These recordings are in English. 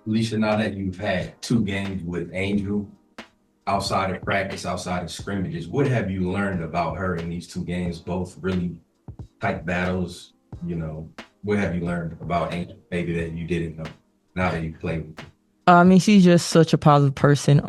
Alicia, now that you've had 2 games with Angel, outside of practice, outside of scrimmages, what have you learned about her in these 2 games, both really tight battles? You know, what have you learned about Angel maybe that you didn't know now that you played with her? I mean, she's just such a positive person.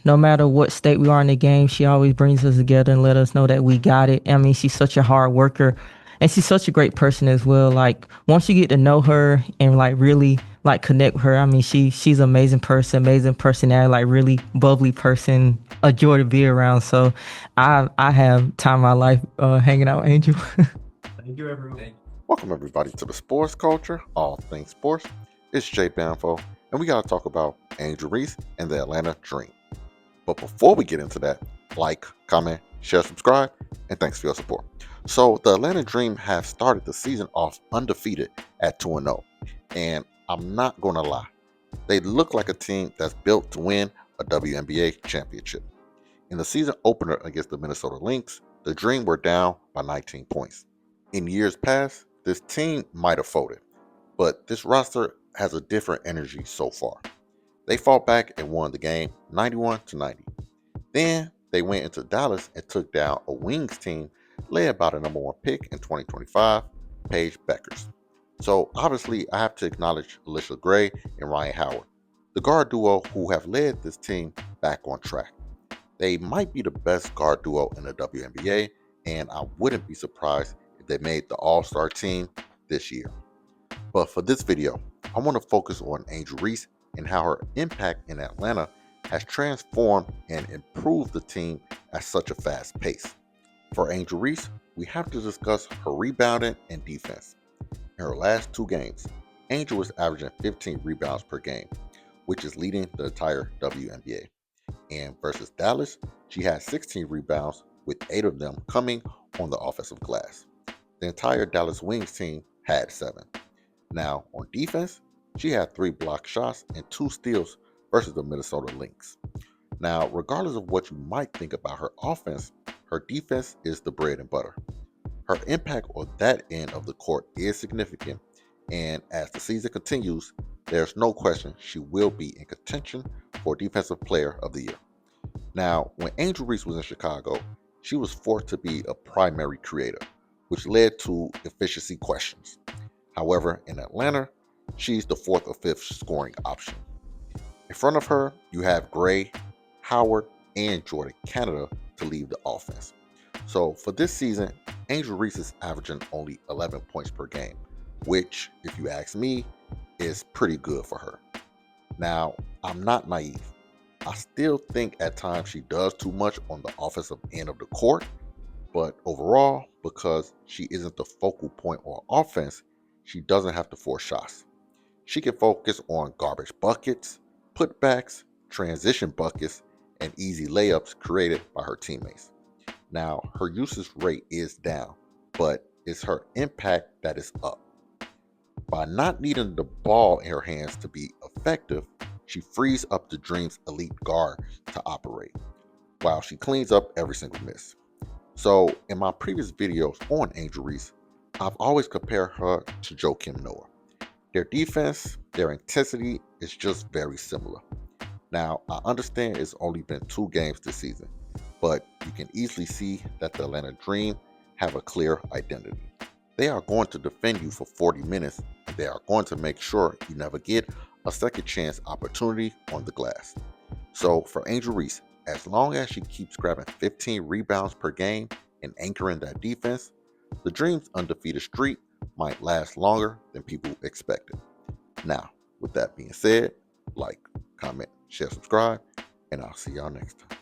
No matter what state we are in the game, she always brings us together and let us know that we got it. I mean, she's such a hard worker, and she's such a great person as well. Like once you get to know her and like really like connect with her, I mean, she's an amazing person, amazing personality, like really bubbly person, a joy to be around. So, I have time of my life hanging out with Angel. Thank you, everyone. Welcome everybody to the Sports Culture, all things sports. It's Jay Banfo, and we gotta talk about Angel Reese and the Atlanta Dream. But before we get into that, like, comment, share, subscribe, and thanks for your support. So the Atlanta Dream have started the season off undefeated at 2-0. And I'm not gonna lie, they look like a team that's built to win a WNBA championship. In the season opener against the Minnesota Lynx, the Dream were down by 19 points. In years past, this team might have folded, but this roster has a different energy so far. They fought back and won the game 91-90. Then they went into Dallas and took down a Wings team led by the number 1 pick in 2025, Paige Beckers. So obviously I have to acknowledge Alicia Gray and Ryan Howard, the guard duo who have led this team back on track. They might be the best guard duo in the WNBA, and I wouldn't be surprised if they made the All-Star team this year. But for this video, I want to focus on Angel Reese and how her impact in Atlanta has transformed and improved the team at such a fast pace. For Angel Reese, we have to discuss her rebounding and defense. In her last 2 games, Angel is averaging 15 rebounds per game, which is leading the entire WNBA. And versus Dallas, she had 16 rebounds, with 8 of them coming on the offensive glass. The entire Dallas Wings team had 7. Now, on defense, she had 3 blocked shots and 2 steals versus the Minnesota Lynx. Now, regardless of what you might think about her offense, her defense is the bread and butter. Her impact on that end of the court is significant, and as the season continues, there's no question she will be in contention for Defensive Player of the Year. Now, when Angel Reese was in Chicago, she was forced to be a primary creator, which led to efficiency questions. However, in Atlanta, she's the 4th or 5th scoring option. In front of her, you have Gray, Howard, and Jordan Canada to lead the offense. So for this season, Angel Reese is averaging only 11 points per game, which, if you ask me, is pretty good for her. Now, I'm not naive. I still think at times she does too much on the offensive end of the court, but overall, because she isn't the focal point on offense, she doesn't have to force shots. She can focus on garbage buckets, putbacks, transition buckets, and easy layups created by her teammates. Now, her usage rate is down, but it's her impact that is up. By not needing the ball in her hands to be effective, she frees up the Dream's elite guard to operate, while she cleans up every single miss. So, in my previous videos on Angel Reese, I've always compared her to Joakim Noah. Their defense, their intensity is just very similar. Now, I understand it's only been 2 games this season, but you can easily see that the Atlanta Dream have a clear identity. They are going to defend you for 40 minutes, and they are going to make sure you never get a second chance opportunity on the glass. So for Angel Reese, as long as she keeps grabbing 15 rebounds per game and anchoring that defense, the Dream's undefeated streak might last longer than people expected. Now, with that being said, like, comment, share, subscribe, and I'll see y'all next time.